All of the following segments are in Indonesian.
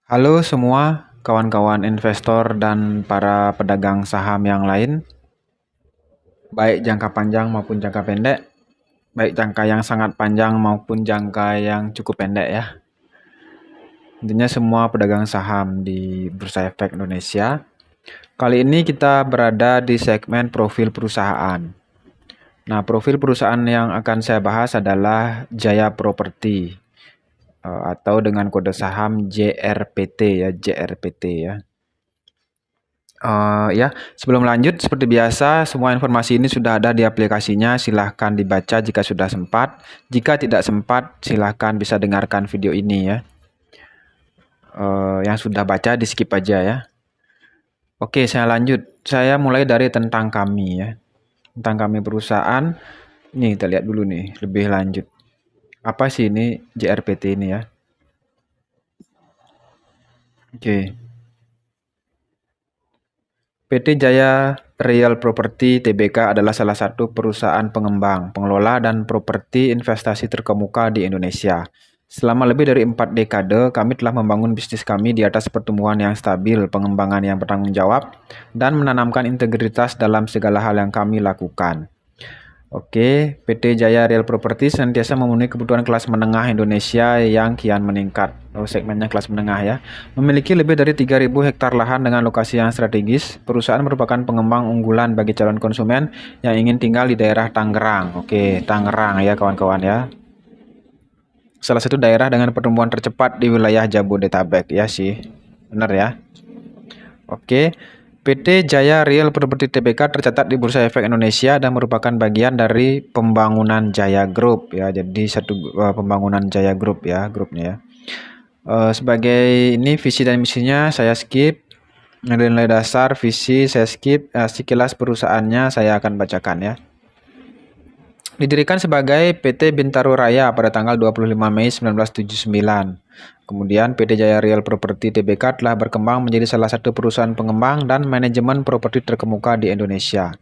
Halo semua kawan-kawan investor dan para pedagang saham yang lain, baik jangka panjang maupun jangka pendek, baik jangka yang sangat panjang maupun jangka yang cukup pendek ya. Tentunya semua pedagang saham di Bursa Efek Indonesia. Kali ini kita berada di segmen profil perusahaan. Nah, profil perusahaan yang akan saya bahas adalah Jaya Property atau dengan kode saham JRPT ya, JRPT ya. Ya, sebelum lanjut, seperti biasa, semua informasi ini sudah ada di aplikasinya. Silahkan dibaca jika sudah sempat. Jika tidak sempat, silahkan bisa dengarkan video ini ya. Yang sudah baca di skip aja ya. Oke, saya lanjut. Saya mulai dari tentang kami ya. Tentang kami perusahaan. Nih, kita lihat dulu nih, lebih lanjut. Apa sih ini JRPT ini ya? Oke. PT Jaya Real Property Tbk adalah salah satu perusahaan pengembang, pengelola, dan properti investasi terkemuka di Indonesia. Selama lebih dari 4 dekade, kami telah membangun bisnis kami di atas pertumbuhan yang stabil, pengembangan yang bertanggung jawab, dan menanamkan integritas dalam segala hal yang kami lakukan. Oke, PT Jaya Real Property senantiasa memenuhi kebutuhan kelas menengah Indonesia yang kian meningkat. Segmennya kelas menengah ya. Memiliki lebih dari 3.000 hektar lahan dengan lokasi yang strategis. Perusahaan merupakan pengembang unggulan bagi calon konsumen yang ingin tinggal di daerah Tangerang. Oke, Tangerang ya kawan-kawan ya. Salah satu daerah dengan pertumbuhan tercepat di wilayah Jabodetabek ya sih. Benar ya. Oke. PT Jaya Real Property Tbk tercatat di Bursa Efek Indonesia dan merupakan bagian dari pembangunan Jaya Group ya. Jadi satu pembangunan Jaya Group ya, grupnya ya. Sebagai ini visi dan misinya saya skip. Nilai dasar visi saya skip. Sekilas perusahaannya saya akan bacakan ya. Didirikan sebagai PT Bintaro Raya pada tanggal 25 Mei 1979. Kemudian PT Jaya Real Property Tbk telah berkembang menjadi salah satu perusahaan pengembang dan manajemen properti terkemuka di Indonesia.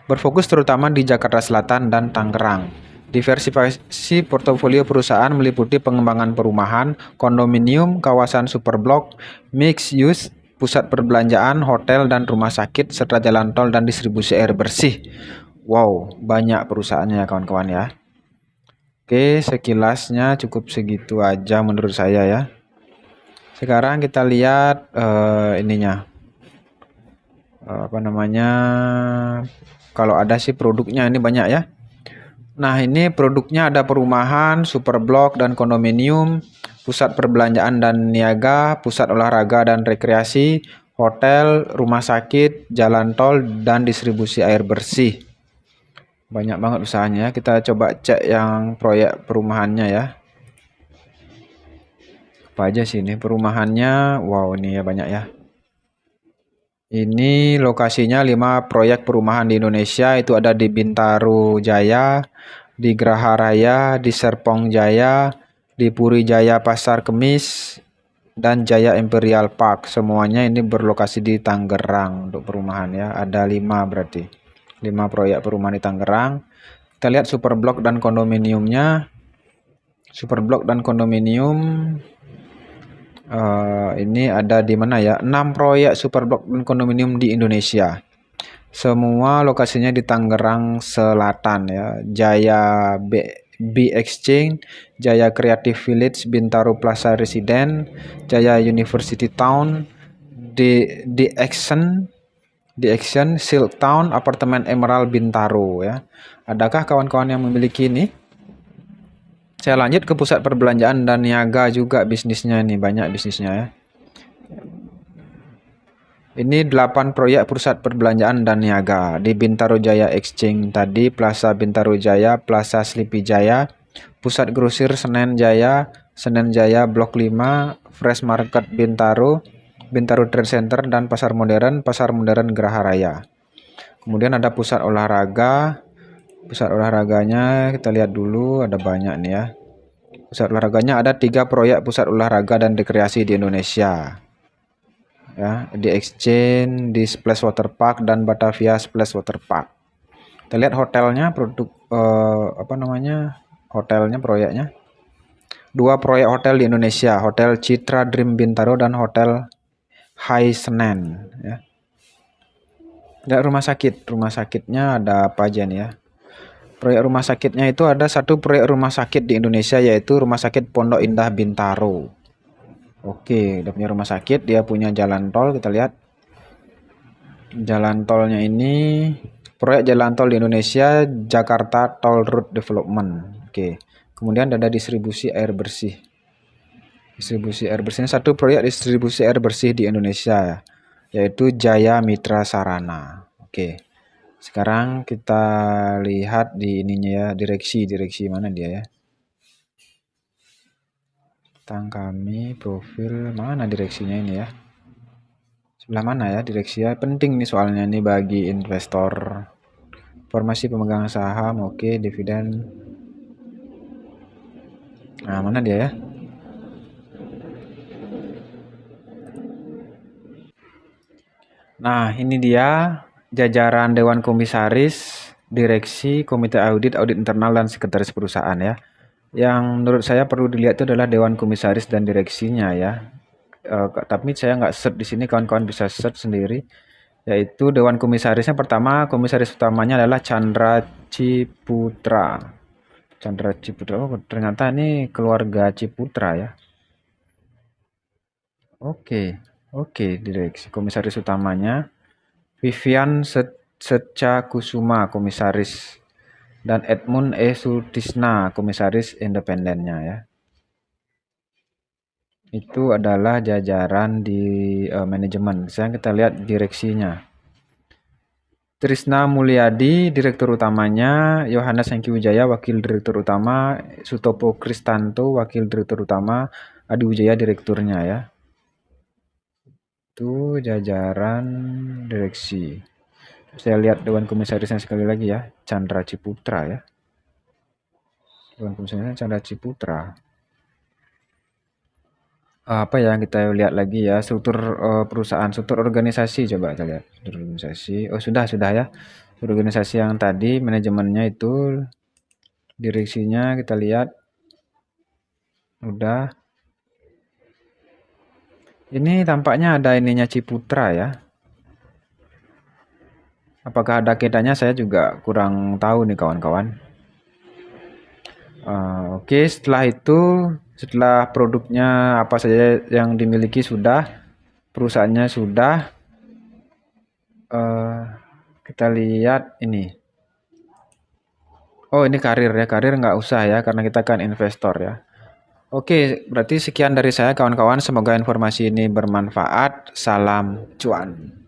Berfokus terutama di Jakarta Selatan dan Tangerang. Diversifikasi portofolio perusahaan meliputi pengembangan perumahan, kondominium, kawasan superblok, mixed use, pusat perbelanjaan, hotel dan rumah sakit, serta jalan tol dan distribusi air bersih. Wow, banyak perusahaannya kawan-kawan ya. Oke, sekilasnya cukup segitu aja menurut saya ya. Sekarang kita lihat ininya. Apa namanya? Kalau ada sih produknya ini banyak ya. Nah, ini produknya ada perumahan, superblok dan kondominium, pusat perbelanjaan dan niaga, pusat olahraga dan rekreasi, hotel, rumah sakit, jalan tol dan distribusi air bersih. Banyak banget usahanya. Kita coba cek yang proyek perumahannya ya. Apa aja sih ini perumahannya? Wow, ini ya banyak ya. Ini lokasinya 5 proyek perumahan di Indonesia. Itu ada di Bintaro Jaya, di Geraha Raya, di Serpong Jaya, di Puri Jaya Pasar Kemis, dan Jaya Imperial Park. Semuanya ini berlokasi di Tangerang untuk perumahan ya. Ada 5 berarti. 5 proyek perumahan di Tangerang. Kita lihat superblok dan kondominiumnya. Superblok dan kondominium ini ada di mana ya? 6 proyek superblok dan kondominium di Indonesia. Semua lokasinya di Tangerang Selatan ya. Jaya B Exchange, Jaya Creative Village, Bintaro Plaza Residen, Jaya University Town, di Action, Silk Town, Apartemen Emerald Bintaro ya. Adakah kawan-kawan yang memiliki ini? Saya lanjut ke pusat perbelanjaan dan niaga juga bisnisnya ini, banyak bisnisnya ya. Ini 8 proyek pusat perbelanjaan dan niaga di Bintaro Jaya Exchange tadi, Plaza Bintaro Jaya, Plaza Sleepy Jaya, Pusat Grosir Senen Jaya, Senen Jaya Blok 5, Fresh Market Bintaro, Bintaro Trade Center, dan Pasar Modern Geraha Raya. Kemudian ada pusat olahraga. Pusat olahraganya kita lihat dulu, ada banyak nih ya. Pusat olahraganya ada 3 proyek pusat olahraga dan rekreasi di Indonesia. Ya, di Exchange, di Splash Water Park, dan Batavia Splash Water Park. Kita lihat hotelnya, produk apa namanya? Hotelnya, proyeknya. 2 proyek hotel di Indonesia, Hotel Citra Dream Bintaro dan Hotel Hai Senen. Ya. Dan rumah sakitnya ada apa aja nih ya? Proyek rumah sakitnya itu ada satu proyek rumah sakit di Indonesia yaitu Rumah Sakit Pondok Indah Bintaro. Oke, dia punya rumah sakit, dia punya jalan tol, kita lihat. Jalan tolnya ini proyek jalan tol di Indonesia Jakarta Toll Road Development. Oke. Kemudian ada distribusi air bersih. Distribusi air bersih ini satu proyek distribusi air bersih di Indonesia ya, yaitu Jaya Mitra Sarana. Oke. Sekarang kita lihat di ininya ya, direksi mana dia ya? Tentang kami profil mana direksinya ini ya? Sebelah mana ya direksinya? Penting nih soalnya nih bagi investor. Informasi pemegang saham, oke, dividen. Nah, mana dia ya? Nah, ini dia jajaran Dewan Komisaris, Direksi, Komite Audit, Audit Internal, dan Sekretaris Perusahaan ya. Yang menurut saya perlu dilihat itu adalah Dewan Komisaris dan Direksinya ya. Tapi saya nggak search di sini, kawan-kawan bisa search sendiri. Yaitu Dewan Komisarisnya pertama, komisaris utamanya adalah Chandra Ciputra. Chandra Ciputra, oh ternyata ini keluarga Ciputra ya. Oke, direksi. Komisaris utamanya Vivian Seca Kusuma, komisaris, dan Edmund E. Sutisna, komisaris independennya ya. Itu adalah jajaran di manajemen. Sekarang kita lihat direksinya. Trisna Mulyadi, direktur utamanya, Yohanes Hengki Wijaya, wakil direktur utama, Sutopo Kristanto, wakil direktur utama, Adi Wijaya, direkturnya ya. Itu jajaran direksi. Saya lihat Dewan Komisarisnya sekali lagi ya, Chandra Ciputra ya. Dewan Komisarisnya Chandra Ciputra. Apa yang kita lihat lagi ya, struktur perusahaan, struktur organisasi, coba kita lihat. Struktur organisasi, oh sudah ya. Struktur organisasi yang tadi, manajemennya itu, direksinya kita lihat. Udah. Ini tampaknya ada ininya Ciputra ya. Apakah ada kaitannya, saya juga kurang tahu nih kawan-kawan. Oke, setelah itu, setelah produknya apa saja yang dimiliki sudah, perusahaannya sudah, kita lihat ini. Oh, ini karir ya, karir nggak usah ya, karena kita kan investor ya. Oke, berarti sekian dari saya kawan-kawan, semoga informasi ini bermanfaat. Salam cuan.